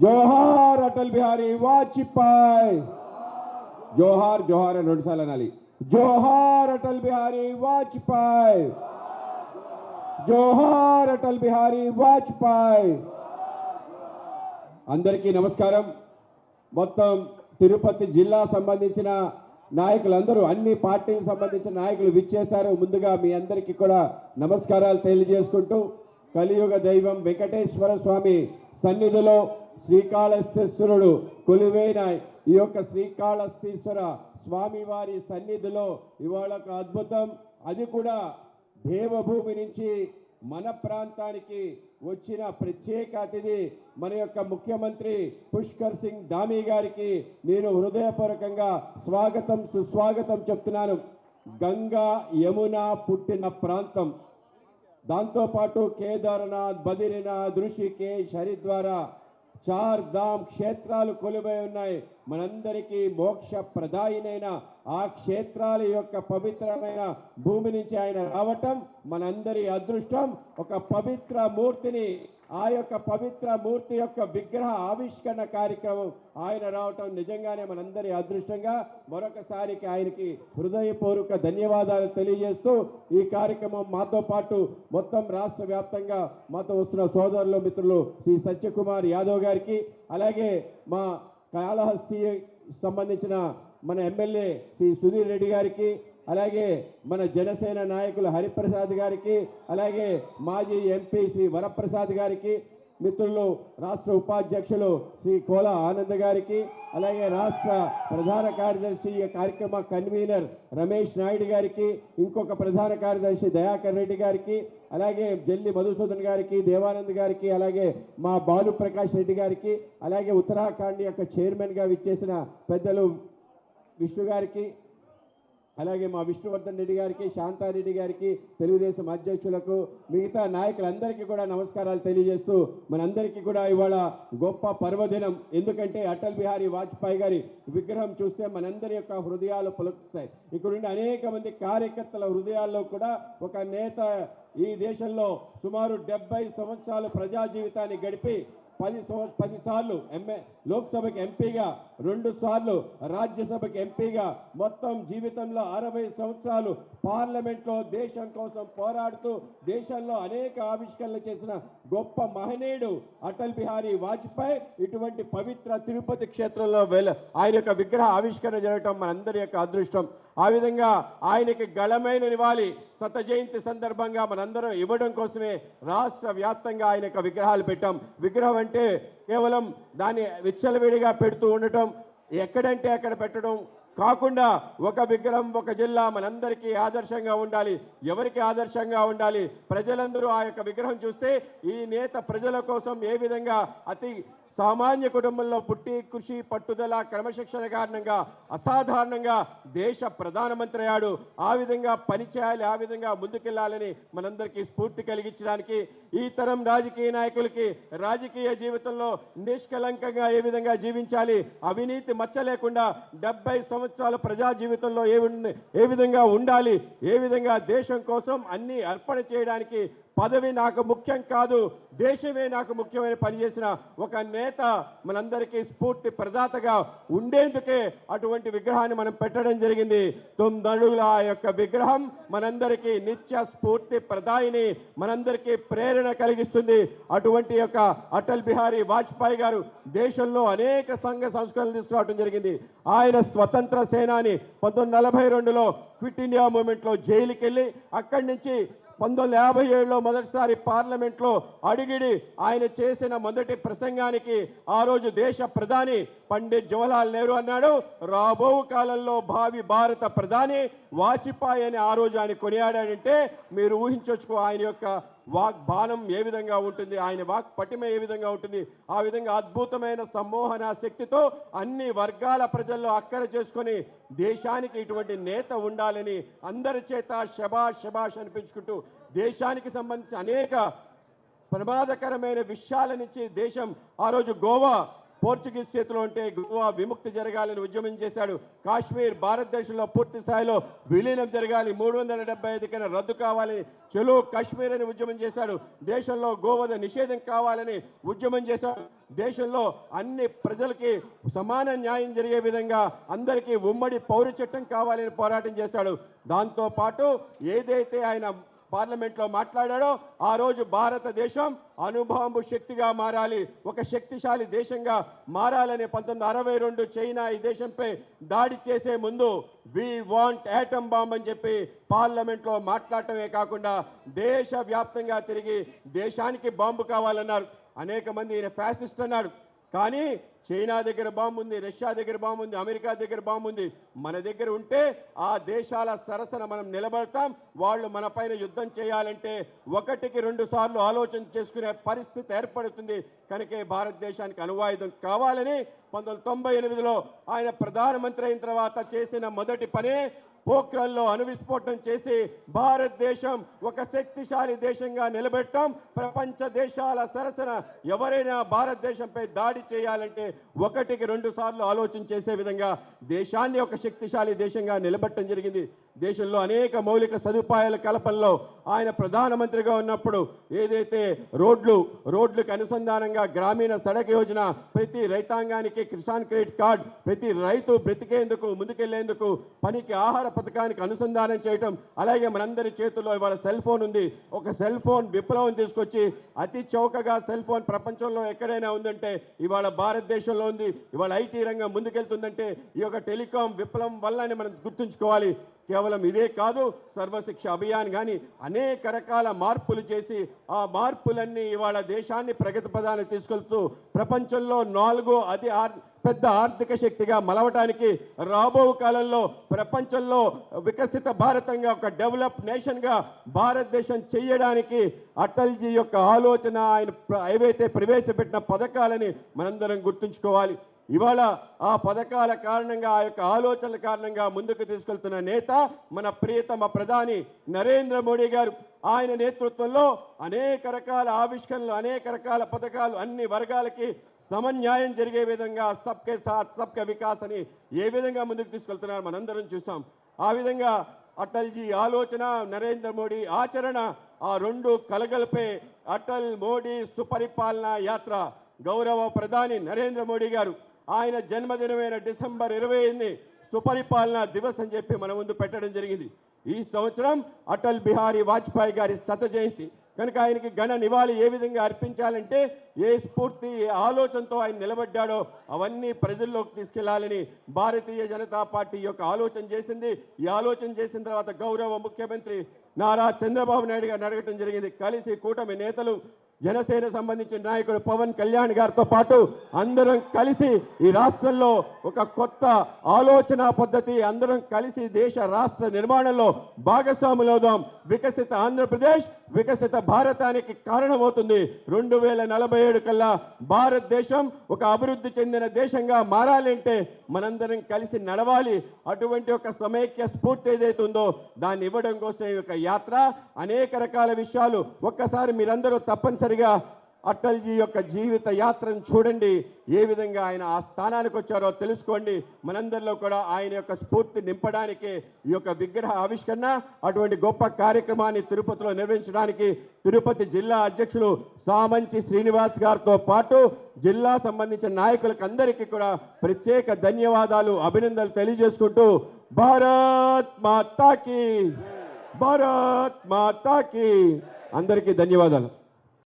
జోహార్ అటల్ బిహారీ వాజ్పేయి. జోహార్ జోహార్ అని 2 సార్లు అనాలి. జోహార్ అటల్ బిహారీ వాజ్పేయి. జోహార్ అటల్ బిహారీ వాజ్పేయి. అందరికీ నమస్కారం. మొత్తం తిరుపతి జిల్లా సంబంధించిన నాయకులందరూ, అన్ని పార్టీలకు సంబంధించిన నాయకులు విచ్చేశారు. ముందుగా మీ అందరికీ కూడా నమస్కారాలు తెలియజేసుకుంటూ, కలియుగ దైవం వెంకటేశ్వర స్వామి సన్నిధిలో శ్రీకాళహస్తీశ్వరుడు కొలువైన ఈ యొక్క శ్రీకాళహస్తీశ్వర స్వామివారి సన్నిధిలో ఇవాళ ఒక అద్భుతం. అది కూడా దేవభూమి నుంచి మన ప్రాంతానికి వచ్చిన ప్రత్యేక అతిథి మన యొక్క ముఖ్యమంత్రి పుష్కర్ సింగ్ ధామీ గారికి నేను హృదయపూర్వకంగా స్వాగతం సుస్వాగతం చెప్తున్నాను. గంగా యమున పుట్టిన ప్రాంతం, దాంతోపాటు కేదార్నాథ్, బద్రీనాథ్, ఋషికేశ్, హరిద్వార 4 ధామ్ క్షేత్రాలు కొలువై ఉన్నాయి. మనందరికీ మోక్ష ప్రదాయినైన ఆ క్షేత్రాల యొక్క పవిత్రమైన భూమి నుంచి ఆయన రావటం మనందరి అదృష్టం. ఒక పవిత్ర మూర్తిని, ఆ యొక్క పవిత్ర మూర్తి యొక్క విగ్రహ ఆవిష్కరణ కార్యక్రమం ఆయన రావటం నిజంగానే మనందరి అదృష్టంగా మరొకసారికి ఆయనకి హృదయపూర్వక ధన్యవాదాలు తెలియజేస్తూ, ఈ కార్యక్రమం మాతో పాటు మొత్తం రాష్ట్ర వ్యాప్తంగా మాతో వస్తున్న సోదరులు మిత్రులు శ్రీ సత్యకుమార్ యాదవ్ గారికి, అలాగే మా కాళహస్తి సంబంధించిన మన ఎమ్మెల్యే శ్రీ సుధీర్ రెడ్డి గారికి, అలాగే మన జనసేన నాయకులు హరిప్రసాద్ గారికి, అలాగే మాజీ ఎంపీ శ్రీ వరప్రసాద్ గారికి, మిత్రులు రాష్ట్ర ఉపాధ్యక్షులు శ్రీ కోల ఆనంద్ గారికి, అలాగే రాష్ట్ర ప్రధాన కార్యదర్శి కార్యక్రమ కన్వీనర్ రమేష్ నాయుడు గారికి, ఇంకొక ప్రధాన కార్యదర్శి దయాకర్ రెడ్డి గారికి, అలాగే జల్లి మధుసూదన్ గారికి, దేవానంద్ గారికి, అలాగే మా బాలు ప్రకాష్ రెడ్డి గారికి, అలాగే ఉత్తరాఖండ్ యొక్క చైర్మన్గా విచ్చేసిన పెద్దలు విష్ణు గారికి, అలాగే మా విష్ణువర్ధన్ రెడ్డి గారికి, శాంతారెడ్డి గారికి, తెలుగుదేశం అధ్యక్షులకు, మిగతా నాయకులందరికీ కూడా నమస్కారాలు తెలియజేస్తూ, మనందరికీ కూడా ఇవాళ గొప్ప పర్వదినం. ఎందుకంటే అటల్ బిహారీ వాజ్పేయి గారి విగ్రహం చూస్తే మనందరి యొక్క హృదయాలు పులకిస్తాయి. ఇక్కడుండి అనేక మంది కార్యకర్తల హృదయాల్లో కూడా ఒక నేత ఈ దేశంలో సుమారు 70 సంవత్సరాలు ప్రజా జీవితాన్ని గడిపి 10 సార్లు లోక్సభకి ఎంపీగా, 2 సార్లు రాజ్యసభకి ఎంపీగా, మొత్తం జీవితంలో 60 సంవత్సరాలు పార్లమెంట్లో దేశం కోసం పోరాడుతూ దేశంలో అనేక ఆవిష్కరణలు చేసిన గొప్ప మహనీయుడు అటల్ బిహారీ వాజ్పేయి. ఇటువంటి పవిత్ర తిరుపతి క్షేత్రంలో ఆయన యొక్క విగ్రహ ఆవిష్కరణ జరగటం మనందరి యొక్క అదృష్టం. ఆ విధంగా ఆయనకి ఘనమైన నివాళి శత జయంతి సందర్భంగా మనందరం ఇవ్వడం కోసమే రాష్ట్ర వ్యాప్తంగా ఆయన యొక్క విగ్రహాలు పెట్టాం. విగ్రహం అంటే కేవలం దాన్ని విచ్చలవిడిగా పెడుతూ ఉండటం, ఎక్కడంటే అక్కడ పెట్టడం కాకుండా ఒక విగ్రహం, ఒక జిల్లా మనందరికీ ఆదర్శంగా ఉండాలి. ఎవరికి ఆదర్శంగా ఉండాలి? ప్రజలందరూ ఆ యొక్క విగ్రహం చూస్తే ఈ నేత ప్రజల కోసం ఏ విధంగా అతి సామాన్య కుటుంబంలో పుట్టి కృషి, పట్టుదల, క్రమశిక్షణ కారణంగా అసాధారణంగా దేశ ప్రధానమంత్రి అయ్యాడు. ఆ విధంగా పనిచేయాలి, ఆ విధంగా ముందుకెళ్లాలని మనందరికీ స్ఫూర్తి కలిగించడానికి ఈ తరం రాజకీయ నాయకులకి రాజకీయ జీవితంలో నిష్కలంకంగా ఏ విధంగా జీవించాలి, అవినీతి మచ్చ లేకుండా 70 సంవత్సరాల ప్రజా జీవితంలో ఏ విధంగా ఉండాలి, ఏ విధంగా దేశం కోసం అన్ని అర్పణ చేయడానికి, పదవి నాకు ముఖ్యం కాదు, దేశమే నాకు ముఖ్యమైన పనిచేసిన ఒక నేత మనందరికీ స్ఫూర్తి ప్రదాతగా ఉండేందుకే అటువంటి విగ్రహాన్ని మనం పెట్టడం జరిగింది. 9 అడుగుల ఆ యొక్క విగ్రహం మనందరికీ నిత్య స్ఫూర్తి ప్రదాయిని, మనందరికీ ప్రేరణ కలిగిస్తుంది. అటువంటి యొక్క అటల్ బిహారీ వాజ్పేయి గారు దేశంలో అనేక సంఘ సంస్కరణలు తీసుకురావడం జరిగింది. ఆయన స్వతంత్ర సేనాని 1942లో క్విట్ ఇండియా మూవ్మెంట్లో జైలుకి వెళ్ళి అక్కడి నుంచి 1957లో మొదటిసారి పార్లమెంట్లో అడిగిడి ఆయన చేసిన మొదటి ప్రసంగానికి ఆ రోజు దేశ ప్రధాని పండిట్ జవహర్లాల్ నెహ్రూ అన్నాడు, రాబో కాలంలో భావి భారత ప్రధాని వాజ్పేయి అని ఆ రోజు ఆయన కొనియాడాడంటే మీరు ఊహించొచ్చుకో ఆయన యొక్క వాక్ బాణం ఏ విధంగా ఉంటుంది, ఆయన వాక్ పటిమ ఏ విధంగా ఉంటుంది. ఆ విధంగా అద్భుతమైన సమ్మోహన శక్తితో అన్ని వర్గాల ప్రజల్లో అక్కర చేసుకొని దేశానికి ఇటువంటి నేత ఉండాలని అందరి చేత శబాష్ శబాష్ అనిపించుకుంటూ దేశానికి సంబంధించిన అనేక ప్రమాదకరమైన విషయాల నుంచి దేశం ఆ రోజు గోవా పోర్చుగీస్ చేతిలో ఉంటే గోవా విముక్తి జరగాలని ఉద్యమం చేశాడు. కాశ్మీర్ భారతదేశంలో పూర్తి స్థాయిలో విలీనం జరగాలి, 375 కన్నా రద్దు కావాలని చెలో కాశ్మీర్ అని ఉద్యమం చేశాడు. దేశంలో గోవధ నిషేధం కావాలని ఉద్యమం చేశాడు. దేశంలో అన్ని ప్రజలకి సమాన న్యాయం జరిగే విధంగా అందరికీ ఉమ్మడి పౌర చట్టం కావాలని పోరాటం చేశాడు. దాంతో పాటు ఏదైతే ఆయన పార్లమెంట్లో మాట్లాడాడో ఆ రోజు భారతదేశం అణుబాంబు శక్తిగా మారాలి, ఒక శక్తిశాలి దేశంగా మారాలని 1962 చైనా ఈ దేశంపై దాడి చేసే ముందు వి వాంట్ యాటమ్ బాంబ్ అని చెప్పి పార్లమెంట్లో మాట్లాడటమే కాకుండా దేశవ్యాప్తంగా తిరిగి దేశానికి బాంబు కావాలన్నారు. అనేక మంది ఈయన ఫ్యాసిస్ట్ అన్నాడు. కానీ చైనా దగ్గర బాంబు ఉంది, రష్యా దగ్గర బాంబు ఉంది, అమెరికా దగ్గర బాంబు ఉంది. మన దగ్గర ఉంటే ఆ దేశాల సరసన మనం నిలబడతాం. వాళ్ళు మన పైన యుద్ధం చేయాలంటే 1కి 2 సార్లు ఆలోచన చేసుకునే పరిస్థితి ఏర్పడుతుంది. కనుకే భారతదేశానికి అణువాయుధం కావాలని 1998లో ఆయన ప్రధానమంత్రి అయిన తర్వాత చేసిన మొదటి పనే పోఖ్రాన్లో అణు విస్ఫోటనం చేసి భారతదేశం ఒక శక్తిశాలి దేశంగా నిలబెట్టడం. ప్రపంచ దేశాల సరసన ఎవరైనా భారతదేశంపై దాడి చేయాలంటే 1కి 2 సార్లు ఆలోచన చేసే విధంగా దేశాన్ని ఒక శక్తిశాలి దేశంగా నిలబెట్టడం జరిగింది. దేశంలో అనేక మౌలిక సదుపాయాల కల్పనలో ఆయన ప్రధానమంత్రిగా ఉన్నప్పుడు ఏదైతే రోడ్లకు అనుసంధానంగా గ్రామీణ సడక్ యోజన, ప్రతి రైతాంగానికి కిసాన్ క్రెడిట్ కార్డ్, ప్రతి రైతు బ్రతికేందుకు ముందుకెళ్లేందుకు పనికి ఆహార పథకానికి అనుసంధానం చేయటం, అలాగే మనందరి చేతుల్లో ఇవాళ సెల్ ఫోన్ ఉంది. ఒక సెల్ ఫోన్ విప్లవం తీసుకొచ్చి అతి చౌకగా సెల్ ఫోన్ ప్రపంచంలో ఎక్కడైనా ఉందంటే ఇవాళ భారతదేశంలో ఉంది. ఇవాళ ఐటీ రంగం ముందుకెళ్తుందంటే ఈ యొక్క టెలికాం విప్లవం వల్లనే మనం గుర్తుంచుకోవాలి. కేవలం ఇదే కాదు, సర్వశిక్ష అభియాన్ కానీ అనేక రకాల మార్పులు చేసి ఆ మార్పులన్నీ ఇవాళ దేశాన్ని ప్రగతి పదాన్ని తీసుకెళ్తూ ప్రపంచంలో 4వ అతి పెద్ద ఆర్థిక శక్తిగా మలవటానికి రాబో కాలంలో ప్రపంచంలో వికసిత భారతంగా ఒక డెవలప్ నేషన్గా భారతదేశం చేయడానికి అటల్జీ యొక్క ఆలోచన, ఆయన ఏవైతే ప్రవేశపెట్టిన పథకాలని మనందరం గుర్తుంచుకోవాలి. ఇవాళ ఆ పథకాల కారణంగా, ఆ యొక్క ఆలోచనల కారణంగా ముందుకు తీసుకెళ్తున్న నేత మన ప్రియతమ ప్రధాని నరేంద్ర మోడీ గారు. ఆయన నేతృత్వంలో అనేక రకాల ఆవిష్కరణలు, అనేక రకాల పథకాలు అన్ని వర్గాలకి సమన్యాయం జరిగే విధంగా సబ్కే సాత్ సబ్కా వికాస్ అని ఏ విధంగా ముందుకు తీసుకెళ్తున్నారు మనందరం చూసాం. ఆ విధంగా అటల్జీ ఆలోచన, నరేంద్ర మోడీ ఆచరణ, ఆ రెండు కలగలిపే అటల్ మోడీ సుపరిపాలన యాత్ర. గౌరవ ప్రధాని నరేంద్ర మోడీ గారు ఆయన జన్మదినమైన డిసెంబర్ 28ని సుపరిపాలన దివస్ అని చెప్పి మన ముందు పెట్టడం జరిగింది. ఈ సంవత్సరం అటల్ బిహారీ వాజ్పేయి గారి 100వ జయంతి కనుక ఆయనకి ఘన నివాళి ఏ విధంగా అర్పించాలంటే ఏ స్ఫూర్తి, ఏ ఆలోచనతో ఆయన నిలబడ్డాడో అవన్నీ ప్రజల్లోకి తీసుకెళ్లాలని భారతీయ జనతా పార్టీ యొక్క ఆలోచన చేసింది. ఈ ఆలోచన చేసిన తర్వాత గౌరవ ముఖ్యమంత్రి నారా చంద్రబాబు నాయుడు గారిని అడగటం జరిగింది. కలిసి కూటమి నేతలు, జనసేన సంబంధించిన నాయకుడు పవన్ కళ్యాణ్ గారితో పాటు అందరం కలిసి ఈ రాష్ట్రంలో ఒక కొత్త ఆలోచన పద్ధతి, అందరం కలిసి దేశ రాష్ట్ర నిర్మాణంలో భాగస్వాములవుదాం. వికసిత ఆంధ్రప్రదేశ్ వికసిత భారతానికి కారణమవుతుంది. 2047 కల్లా భారతదేశం ఒక అభివృద్ధి చెందిన దేశంగా మారాలి అంటే మనందరం కలిసి నడవాలి. అటువంటి ఒక సమైక్య స్ఫూర్తి ఏదైతే ఉందో దాన్ని ఇవ్వడం కోసం ఈ యొక్క యాత్ర, అనేక రకాల విషయాలు ఒక్కసారి మీరందరూ తప్పనిసరిగా అటల్జీ యొక్క జీవిత యాత్రను చూడండి. ఏ విధంగా ఆయన ఆ స్థానానికి వచ్చారో తెలుసుకోండి. మనందరిలో కూడా ఆయన యొక్క స్ఫూర్తి నింపడానికి ఈ యొక్క విగ్రహ ఆవిష్కరణ, అటువంటి గొప్ప కార్యక్రమాన్ని తిరుపతిలో నిర్వహించడానికి తిరుపతి జిల్లా అధ్యక్షులు సామంచి శ్రీనివాస్ గారితో పాటు జిల్లా సంబంధించిన నాయకులకు అందరికీ కూడా ప్రత్యేక ధన్యవాదాలు, అభినందనలు తెలియజేసుకుంటూ భారత్ మాతాకి, భారత్ మాతాకి అందరికీ ధన్యవాదాలు.